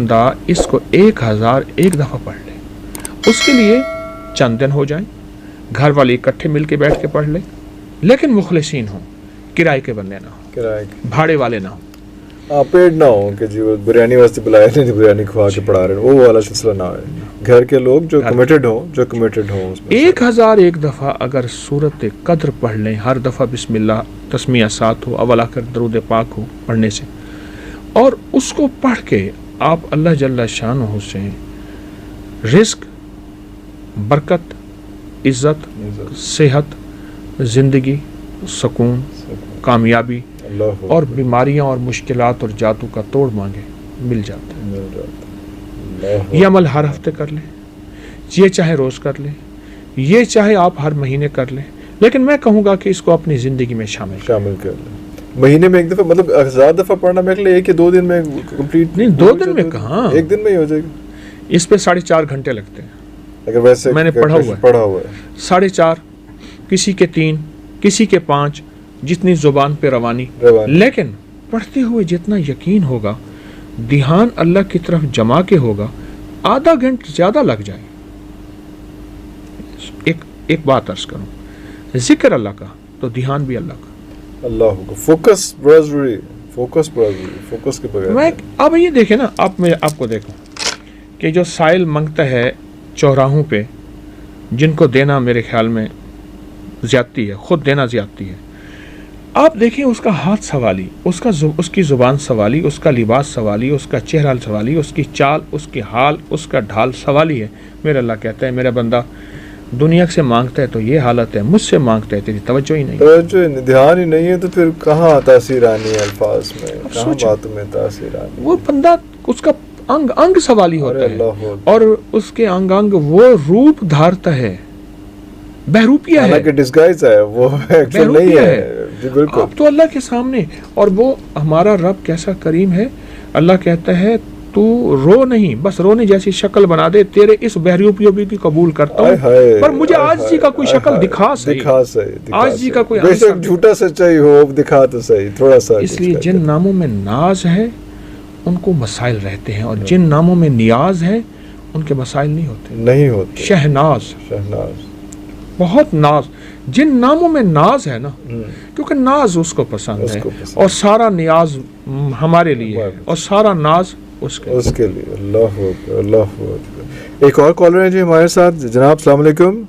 بندہ اس کو 1001 دفعہ پڑھ لے، اس کے لیے چند دن ہو جائیں، گھر والے اکٹھے مل کے بیٹھ کے پڑھ لیں، لیکن مخلصین ہوں، کرائے کے بندے نہ ہوں، بھاڑے والے نہ ہوں، پیڑ نہ ہو کہ جی وہ بریانی واسطے بلایا نہیں، بریانی کھوا کے پڑھا رہے ہیں، وہ والا سلسلہ نہ ہو. گھر کے لوگ جو کمیٹڈ ہوں اس میں 1001 دفعہ اگر سورت قدر پڑھ لیں، ہر دفعہ بسم اللہ تسمیہ ساتھ ہو، اول آخر درود پاک ہو پڑھنے سے، اور اس کو پڑھ کے آپ اللہ جل شانہ سے رزق، برکت، عزت، صحت، زندگی، سکون، کامیابی اور بیماریاں اور مشکلات اور جاتو کا توڑ مانگے، مل جاتا ہے. یہ عمل ہر ہفتے کر لیں، یہ چاہے روز کر لیں، یہ چاہے آپ ہر مہینے کر لیں، لیکن میں کہوں گا کہ اس کو اپنی زندگی میں شامل کر لیں. مہینے میں ایک دفعہ، مطلب 1000 دفعہ پڑھنا میرے لیے کہ 2 دن میں کمپلیٹ؟ نہیں، 2 دن میں کہاں، 1 دن میں ہی ہو جائے گا. اس پہ 4.5 گھنٹے لگتے ہیں. اگر ویسے میں نے پڑھا ہوا ہے 4.5، کسی کے 3، کسی کے 5، جتنی زبان پہ روانی. لیکن پڑھتے ہوئے جتنا یقین ہوگا، دھیان اللہ کی طرف جما کے ہوگا، آدھا گھنٹہ زیادہ لگ جائے. ایک بات عرض کروں، ذکر اللہ کا تو دھیان بھی اللہ کا. اللہ کو فوکس کے بغیر میں اب یہ دیکھیں نا، آپ کو دیکھو کہ جو سائل منگتا ہے چوراہوں پہ، جن کو دینا میرے خیال میں زیادتی ہے، خود دینا زیادتی ہے. آپ دیکھیں اس کا ہاتھ سوالی، اس کی زبان سوالی، اس کا لباس سوالی، اس کا چہرہ سوالی، اس کی چال، اس کی حال، اس کا ڈھال سوالی ہے. میرا اللہ کہتا ہے میرا بندہ دنیا سے مانگتا ہے تو یہ حالت ہے، مجھ سے مانگتا ہے تیری توجہ ہی نہیں، دھیان ہی نہیں ہے، تو پھر کہاں تاثیر آنی ہے الفاظ میں، کہاں باتوں میں تاثیر آنی. وہ بندہ اس کا انگ سوالی ہوتا ہے، اور اس کے انگ وہ روپ دھارتا ہے، بہروپیہ ہے، کہ ڈسگائز ہے، وہ ایکچوئل نہیں ہے. بالکل، اب تو اللہ کے سامنے. اور وہ ہمارا رب کیسا کریم ہے، اللہ کہتا ہے تو رو نہیں، بس رونے جیسی شکل بنا دے، تیرے اس بہروپیوں کی قبول کرتا ہوں، پر مجھے عاجزی کا کوئی شکل دکھا صحیح، عاجزی کا کوئی بے شک جھوٹا سچائی ہو، دکھا تو صحیح تھوڑا سا. اس لیے جن ناموں میں ناز ہے ان کو مسائل رہتے ہیں، اور جن ناموں میں نیاز ہے ان کے مسائل نہیں ہوتے. شہناز، بہت ناز، جن ناموں میں ناز ہے نا، کیونکہ ناز اس کو پسند ہے، اور سارا نیاز ہمارے لیے ہے، اور سارا ناز اس کے لیے. اللہ. ایک اور کالر ہے جی ہمارے ساتھ. جناب السلام علیکم.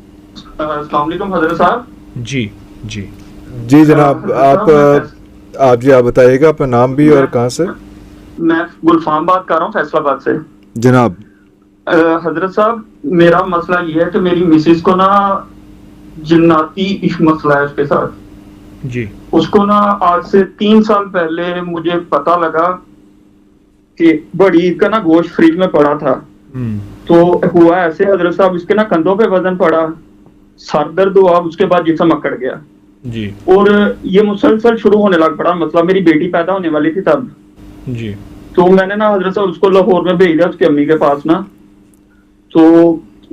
السلام علیکم حضرت صاحب. جی جناب، آپ بتائیے گا اپنا نام بھی اور کہاں سے. میں گلفام بات کر رہا ہوں فیصل آباد سے. جناب حضرت صاحب، میرا مسئلہ یہ ہے کہ میری مسز کو نا جناتی مسئلہ ہے اس کے ساتھ. جی. اس کو نا آج سے 3 سال پہلے مجھے پتا لگا کہ بڑی عید کا نا گوشت فریج میں پڑا تھا. تو ہوا ایسے حضرت صاحب، اس کے نا کندھوں پہ وزن پڑا، سر درد ہوا، اس کے بعد جسم اکڑ گیا. جی. اور یہ مسلسل شروع ہونے لگ پڑا. مطلب میری بیٹی پیدا ہونے والی تھی تب. جی. تو میں نے نا حضرت صاحب اس کو لاہور میں بھیج دیا اس کی امی کے پاس نا. تو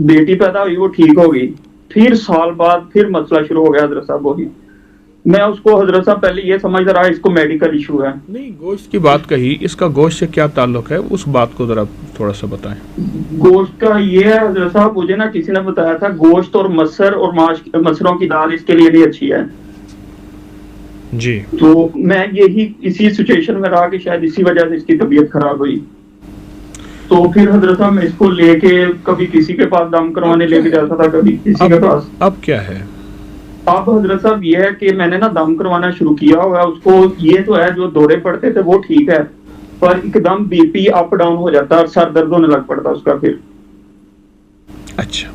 بیٹی پیدا ہوئی، وہ ٹھیک ہو گئی. پھر سال بعد پھر مسئلہ شروع ہو گیا حضرت صاحب. وہی میں اس کو حضرت صاحب پہلے یہ سمجھتا رہا اس کو میڈیکل ایشو ہے. نہیں، گوشت کی بات کہی، اس کا گوشت سے کیا تعلق ہے، اس بات کو ذرا تھوڑا سا بتائیں. گوشت کا یہ ہے حضرت صاحب، مجھے نا کسی نے بتایا تھا گوشت اور مسر اور مسروں کی دال اس کے لیے بھی اچھی ہے. جی. تو میں اسی سچویشن میں رہا کہ شاید اسی وجہ سے اس کی طبیعت خراب ہوئی. تو پھر حضرت صاحب میں اس کو لے کے کبھی کسی کے پاس دم کروانے لے کے جاتا تھا، کبھی کسی کے پاس. اب کیا ہے؟ اب حضرت صاحب یہ ہے کہ میں نے نا دم کروانا شروع کیا ہوا ہے. اس کو یہ تو ہے جو دورے پڑتے تھے وہ ٹھیک ہے، پر ایک them B P up down ہو جاتا ہے اور سر درد ہونے لگ پڑتا اس کا پھر. اچھا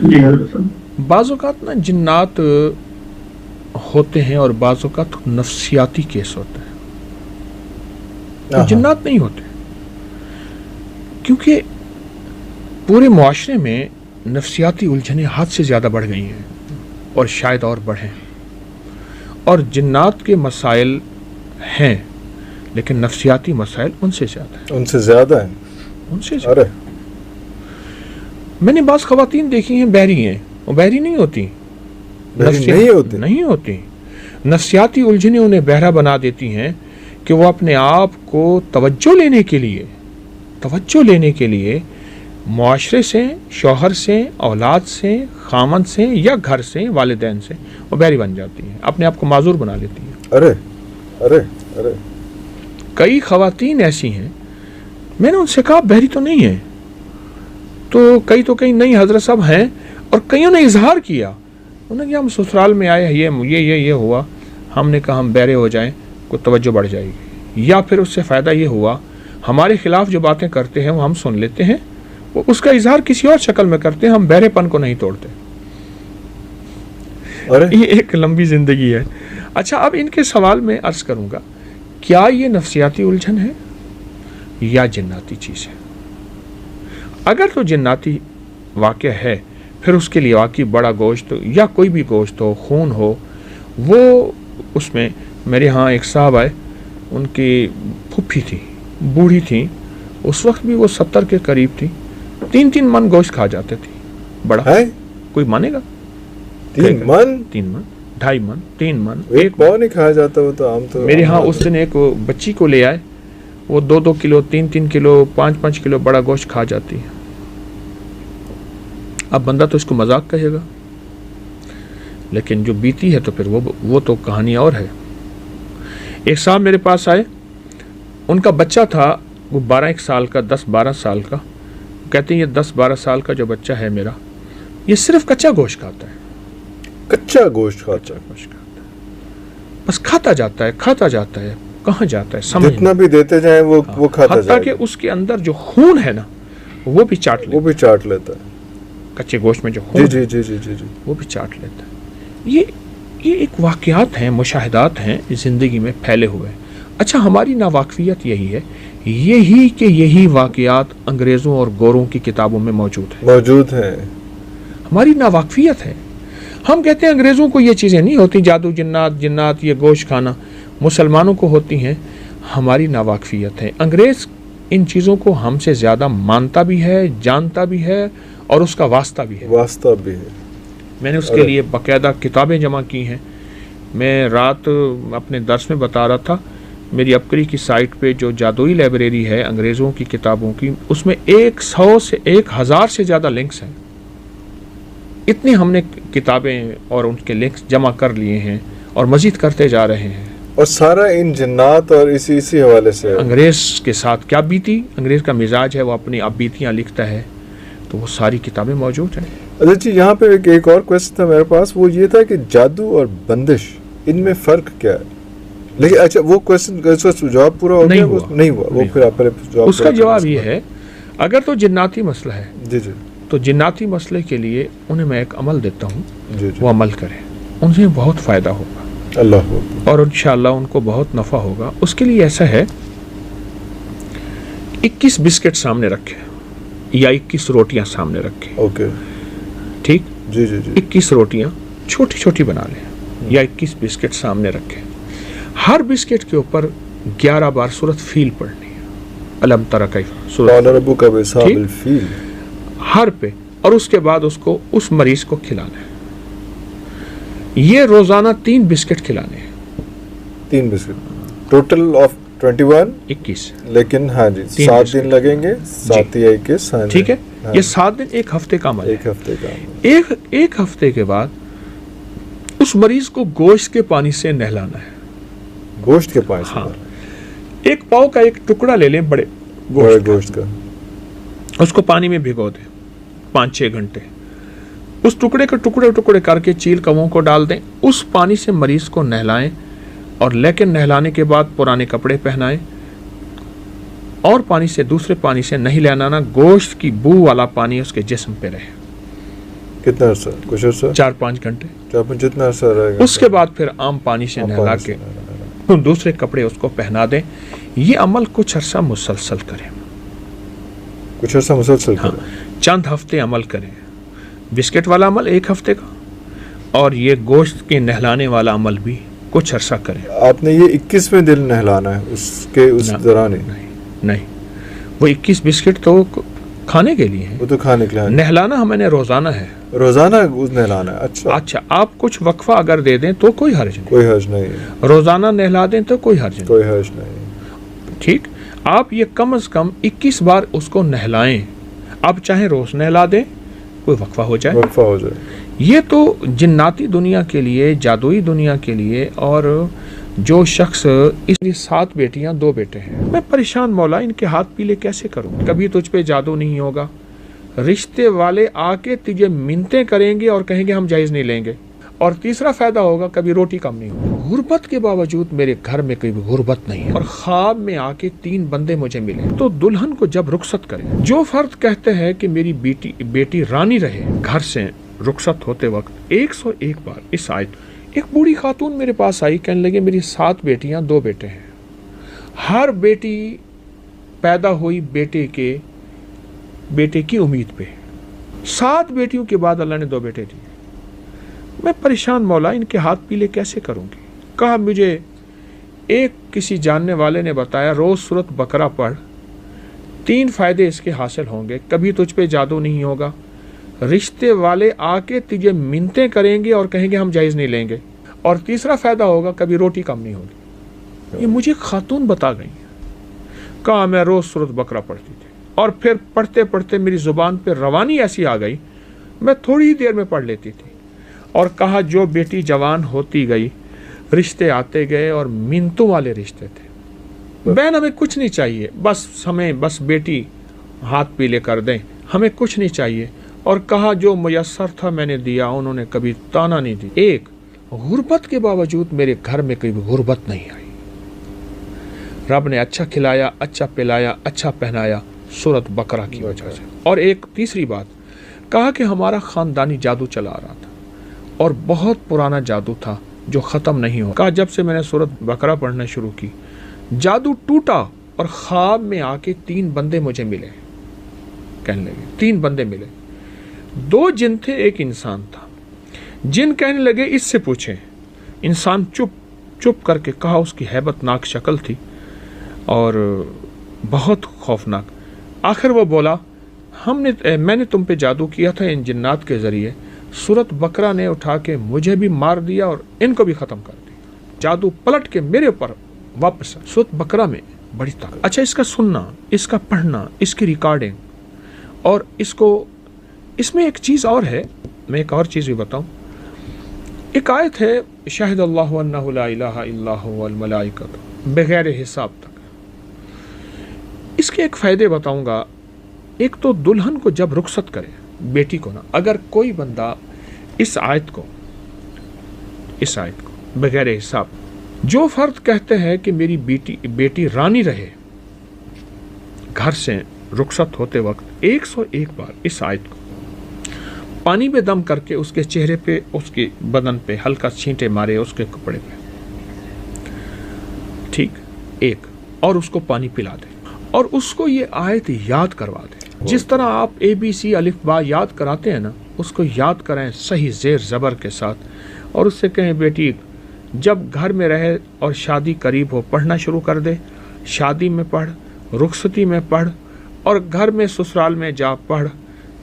جی حضرت صاحب. بعض اوقات نا جنات ہوتے ہیں اور بعض اوقات نفسیاتی کیس ہوتے ہیں. جنات نہیں ہوتے، کیونکہ پورے معاشرے میں نفسیاتی الجھنیں حد سے زیادہ بڑھ گئی ہیں اور شاید اور بڑھیں. اور جنات کے مسائل ہیں لیکن نفسیاتی مسائل ان سے زیادہ ہیں. میں نے بعض خواتین دیکھی ہیں بحری ہیں، وہ بحری نہیں ہوتی، نہیں ہوتی. نفسیاتی الجھنیں انہیں بہرا بنا دیتی ہیں کہ وہ اپنے آپ کو توجہ لینے کے لیے توجہ لینے کے لیے معاشرے سے، شوہر سے، اولاد سے، خامند سے یا گھر سے، والدین سے وہ بحری بن جاتی ہے، اپنے آپ کو معذور بنا لیتی ہے۔ ارے ارے ارے کئی خواتین ایسی ہیں، میں نے ان سے کہا بحری تو نہیں ہے، تو کئی نہیں حضرت صاحب ہیں، اور کئیوں نے اظہار کیا، انہوں نے کہا ہم سسرال میں آئے، یہ ہوا، ہم نے کہا ہم بحرے ہو جائیں کو توجہ بڑھ جائے گی، یا پھر اس سے فائدہ یہ ہوا ہمارے خلاف جو باتیں کرتے ہیں وہ ہم سن لیتے ہیں، وہ اس کا اظہار کسی اور شکل میں کرتے ہیں، ہم بحرے پن کو نہیں توڑتے۔ یہ ایک لمبی زندگی ہے۔ اچھا، اب ان کے سوال میں عرض کروں گا، کیا یہ نفسیاتی الجھن ہے یا جناتی چیز ہے؟ اگر تو جناتی واقعہ ہے، پھر اس کے لیے واقعی بڑا گوشت یا کوئی بھی گوشت ہو، خون ہو، وہ اس میں میرے ہاں ایک صاحب آئے، ان کی پھپھی تھی، بوڑھی تھی، اس وقت بھی وہ 70 کے قریب تھی، 3 من گوشت کھا جاتے تھی، بڑا ہے، کوئی مانے گا؟ 3 من 2.5 من 3 من ایک پاؤ نہیں کھایا جاتا، وہ تو عام تو میرے ہاں اس دن ایک بچی کو لے آئے، وہ 2 کلو 3 کلو 5 کلو بڑا گوشت کھا جاتی ہے۔ اب بندہ تو اس کو مذاق کہے گا، لیکن جو بیتی ہے تو پھر وہ تو کہانی اور ہے۔ ایک صاحب میرے پاس آئے، ان کا بچہ تھا وہ 12 سال کا، 10-12 سال کا، کہتے ہیں یہ 10-12 سال کا جو بچہ ہے میرا، یہ صرف کچا گوشت کھاتا ہے، کچا گوشت کھاتا ہے، بس کھاتا جاتا ہے، کہاں جاتا ہے سمجھ جتنا بھی دیتے جائیں وہ کھاتا جائے، حتیٰ کہ اس کے اندر جو خون ہے نا وہ بھی چاٹ لیتا ہے، کچے گوشت میں جو خون جی وہ بھی چاٹ لیتا ہے۔ یہ ایک واقعات ہیں، مشاہدات ہیں زندگی میں پھیلے ہوئے۔ اچھا، ہماری ناواقفیت یہی واقعات انگریزوں اور گوروں کی کتابوں میں موجود ہیں، ہماری ناواقفیت ہے۔ ہم کہتے ہیں انگریزوں کو یہ چیزیں نہیں ہوتی، جادو، جنات، یہ گوشت کھانا مسلمانوں کو ہوتی ہیں، ہماری ناواقفیت ہے۔ انگریز ان چیزوں کو ہم سے زیادہ مانتا بھی ہے، جانتا بھی ہے، اور اس کا واسطہ بھی ہے۔ میں نے اس کے لیے باقاعدہ کتابیں جمع کی ہیں۔ میں رات اپنے درس میں بتا رہا تھا، میری اپکری کی سائٹ پہ جو جادوئی لائبریری ہے انگریزوں کی کتابوں کی، اس میں 100 سے 1000 سے زیادہ لنکس ہیں۔ اتنی ہم نے کتابیں اور ان کے لنکس جمع کر لیے ہیں اور مزید کرتے جا رہے ہیں، اور سارا ان جنات اور اسی حوالے سے انگریز کے ساتھ کیا بیتی، انگریز کا مزاج ہے، وہ اپنی بیتیاں لکھتا ہے، تو وہ ساری کتابیں موجود ہیں۔ اچھا جی، یہاں پہ ایک اور کویسچن تھا میرے پاس، وہ یہ تھا کہ جادو اور بندش ان میں فرق کیا ہے؟ لیکن اچھا وہ کویسچن جواب پورا ہو گیا؟ نہیں ہوا وہ پھر آپ جواب، اس کا جواب یہ ہے، اگر تو جناتی مسئلہ ہے جی تو جناتی مسئلے کے لیے انہیں میں ایک عمل دیتا ہوں، جی وہ عمل کریں، انہیں بہت فائدہ ہوگا، اللہ اور انشاءاللہ ان کو بہت نفع ہوگا۔ اس کے لیے ایسا ہے، 21 بسکٹ سامنے رکھے یا 21 روٹیاں سامنے رکھے، اوکے ٹھیک، جی 21 روٹیاں چھوٹی چھوٹی بنا لیں، یا 21 بسکٹ سامنے رکھیں، ہر بسکٹ کے اوپر 11 بار سورۃ فیل پڑھنی ہے، الم تر کیف، قال ربک بأصحاب الفیل، ہر پہ، اور اس کے بعد اس کو اس مریض کو کھلانا ہے۔ یہ روزانہ 3 بسکٹ کھلانے ہیں، 3 بسکٹ، ٹوٹل آف 21، لیکن ہاں جی 7 دن لگیں گے، 7 یا 21، ٹھیک ہے، یہ 7 دن ایک ہفتے کا عمل ہے۔ ایک ہفتے کے بعد اس مریض کو گوشت کے پانی سے نہلانا ہے، گوشت کے پانی سے، ایک پاؤ کا ایک ٹکڑا لے لیں بڑے گوشت کا، اس کو پانی میں بھگو دیں 5-6 گھنٹے، اس ٹکڑے کے ٹکڑے کر کے چیل کووں کو ڈال دیں، اس پانی سے مریض کو نہلائیں، اور لیکن نہلانے کے بعد پرانے کپڑے پہنائیں، اور پانی سے دوسرے پانی سے نہیں نہلانا، گوشت کی بو والا پانی اس کے جسم پہ رہے۔ کتنا عرصہ؟ کچھ عرصہ، 4-5 گھنٹے، جتنا عرصہ رہے گا۔ اس کے بعد پھر عام پانی سے نہلا کے دوسرے کپڑے اس کو پہنا دیں۔ یہ عمل کچھ عرصہ مسلسل کریں، کچھ عرصہ مسلسل کریں، چند ہفتے عمل کریں۔ بسکٹ والا عمل 1 ہفتے کا، اور یہ گوشت کے نہلانے والا عمل بھی کچھ عرصہ کریں۔ آپ نے یہ 21ویں دن نہلانا ہے، اس دوران نہیں، وہ 21 بسکٹ تو کھانے کے لیے ہیں، وہ تو کھانے کے لیے، نہلانا ہمیں نے روزانہ ہے، روزانہ نہلانا ہے۔ اچھا، آپ کچھ وقفہ اگر دے دیں تو کوئی حرج نہیں، کوئی حرج نہیں، روزانہ نہلا دیں تو کوئی حرج نہیں، کوئی حرج نہیں، ٹھیک۔ آپ یہ کم از کم 21 بار اس کو نہلائیں. آپ چاہیں روز نہلا دیں, کوئی وقفہ ہو جائے. یہ تو جناتی دنیا کے لیے, جادوئی دنیا کے لیے. اور جو شخص اس لیے 7 بیٹیاں 2 بیٹے ہیں, میں پریشان مولا ان کے ہاتھ پیلے کیسے کروں. کبھی تجھ پہ جادو نہیں ہوگا, رشتے والے آ کے تجھے منتیں کریں گے اور کہیں گے ہم جائز نہیں لیں گے. اور تیسرا فائدہ ہوگا کبھی روٹی کم نہیں ہوگی. غربت کے باوجود میرے گھر میں کوئی غربت نہیں ہے, اور خواب میں آ کے 3 بندے مجھے ملے. تو دلہن کو جب رخصت کرے, جو فرد کہتے ہیں کہ میری بیٹی رانی رہے, گھر سے رخصت ہوتے وقت 101 بار اس آیت. ایک بوڑھی خاتون میرے پاس آئی, کہنے لگے میری 7 بیٹیاں 2 بیٹے ہیں. ہر بیٹی پیدا ہوئی بیٹے کی امید پہ. 7 بیٹیوں کے بعد اللہ نے 2 بیٹے دیے. میں پریشان مولا ان کے ہاتھ پیلے کیسے کروں گی. کہا مجھے کسی جاننے والے نے بتایا روز سورۃ بقرہ پڑھ, 3 فائدے اس کے حاصل ہوں گے. کبھی تجھ پہ جادو نہیں ہوگا, رشتے والے آ کے تجھے منتیں کریں گے اور کہیں گے ہم جائز نہیں لیں گے, اور تیسرا فائدہ ہوگا کبھی روٹی کم نہیں ہوگی. یہ مجھے خاتون بتا گئی. کہا میں روز سورۃ بقرہ پڑھتی تھی, اور پھر پڑھتے پڑھتے میری زبان پہ روانی ایسی آ گئی, میں تھوڑی ہی دیر میں پڑھ لیتی تھی. اور کہا جو بیٹی جوان ہوتی گئی, رشتے آتے گئے اور منتوں والے رشتے تھے. بہن ہمیں کچھ نہیں چاہیے, بس بیٹی ہاتھ پیلے کر دیں, ہمیں کچھ نہیں چاہیے. اور کہا جو میسر تھا میں نے دیا, انہوں نے کبھی تانا نہیں دی. غربت کے باوجود میرے گھر میں کوئی غربت نہیں آئی. رب نے اچھا کھلایا, اچھا پلایا, اچھا پہنایا, سورۃ بقرہ کی وجہ سے. اور ایک تیسری بات کہا کہ ہمارا خاندانی جادو چلا آ رہا تھا, اور بہت پرانا جادو تھا جو ختم نہیں ہو. کہا جب سے میں نے سورۃ بقرہ پڑھنا شروع کی, جادو ٹوٹا, اور خواب میں آ کے 3 بندے مجھے ملے. کہنے لگے 3 بندے ملے, 2 جن تھے, 1 انسان تھا. جن کہنے لگے اس سے پوچھیں. انسان چپ کر کے کہا, اس کی ہیبت ناک شکل تھی اور بہت خوفناک. آخر وہ بولا میں نے تم پہ جادو کیا تھا ان جنات کے ذریعے. سورۃ بقرہ نے اٹھا کے مجھے بھی مار دیا اور ان کو بھی ختم کر دیا. جادو پلٹ کے میرے اوپر واپس. سورۃ بقرہ میں بڑی طاقت. اچھا, اس کا سننا, اس کا پڑھنا, اس کی ریکارڈنگ, اور اس میں ایک چیز اور ہے. میں ایک اور چیز بھی بتاؤں. ایک آیت ہے شاہد اللہ انہ لا الہ الا ھو والملائکۃ, بغیر حساب تک. اس کے ایک فائدے بتاؤں گا. ایک تو دلہن کو جب رخصت کرے, بیٹی کو نا, اگر کوئی بندہ اس آیت کو بغیر حساب, جو فرد کہتے ہیں کہ میری بیٹی رانی رہے, گھر سے رخصت ہوتے وقت 101 بار اس آیت کو پانی میں دم کر کے اس کے چہرے پہ, اس کے بدن پہ ہلکا چھینٹے مارے, اس کے کپڑے پہ, ٹھیک, اور اس کو پانی پلا دے, اور اس کو یہ آیت یاد کروا دے. جس طرح آپ ABC الف با یاد کراتے ہیں نا, اس کو یاد کرائیں صحیح زیر زبر کے ساتھ, اور اس سے کہیں بیٹی جب گھر میں رہے اور شادی قریب ہو پڑھنا شروع کر دے. شادی میں پڑھ, رخصتی میں پڑھ, اور گھر میں سسرال میں جا پڑھ.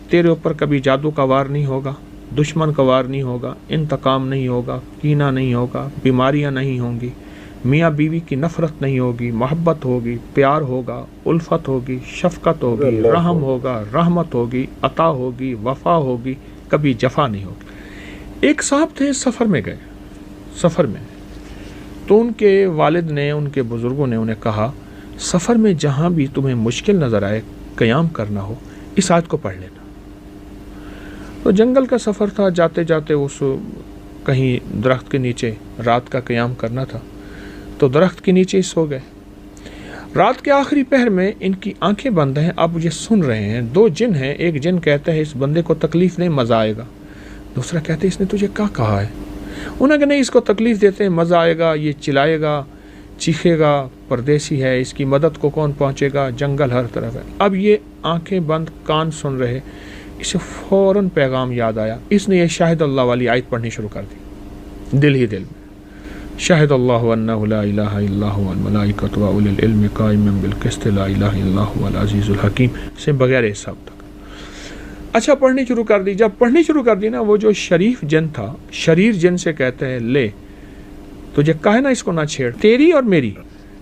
تیرے اوپر کبھی جادو کا وار نہیں ہوگا, دشمن کا وار نہیں ہوگا, انتقام نہیں ہوگا, کینہ نہیں ہوگا, بیماریاں نہیں ہوں گی, میاں بیوی کی نفرت نہیں ہوگی, محبت ہوگی, پیار ہوگا, الفت ہوگی, شفقت ہوگی, رحم ہوگا, رحمت ہوگی, عطا ہوگی, وفا ہوگی, کبھی جفا نہیں ہوگی. ایک صاحب تھے, سفر میں تو ان کے والد نے, ان کے بزرگوں نے انہیں کہا سفر میں جہاں بھی تمہیں مشکل نظر آئے, قیام کرنا ہو, اس آیت کو پڑھ لینا. تو جنگل کا سفر تھا, جاتے جاتے اس کہیں درخت کے نیچے رات کا قیام کرنا تھا, تو درخت کے نیچے ہی سو گئے. رات کے آخری پہر میں ان کی آنکھیں بند ہیں, آپ مجھے سن رہے ہیں. 2 جن ہیں, ایک جن کہتا ہے اس بندے کو تکلیف نہیں, مزہ آئے گا. دوسرا کہتے ہیں اس نے تجھے کیا کہا ہے. انہوں نے کہا نہیں, اس کو تکلیف دیتے ہیں, مزہ آئے گا, یہ چلائے گا, چیخے گا, پردیسی ہے, اس کی مدد کو کون پہنچے گا, جنگل ہر طرف ہے. اب یہ آنکھیں بند, کان سن رہے, اسے فوراً پیغام یاد آیا. اس نے یہ شاہد اللہ والی آیت پڑھنی شروع کر دی, دل ہی دل میں. شاہد اللہ انہ لا الہ الا ھو والملائکۃ واولی العلم قائما بالقسط لا الہ الا ھو العزیز الحکیم, سے بغیر حساب تک. اچھا, پڑھنی شروع کر دی. جب پڑھنی شروع کر دی نا, وہ جو شریف جن تھا, شریر جن سے کہتے ہیں لے تجھے کہا نا اس کو نہ چھیڑ, تیری اور میری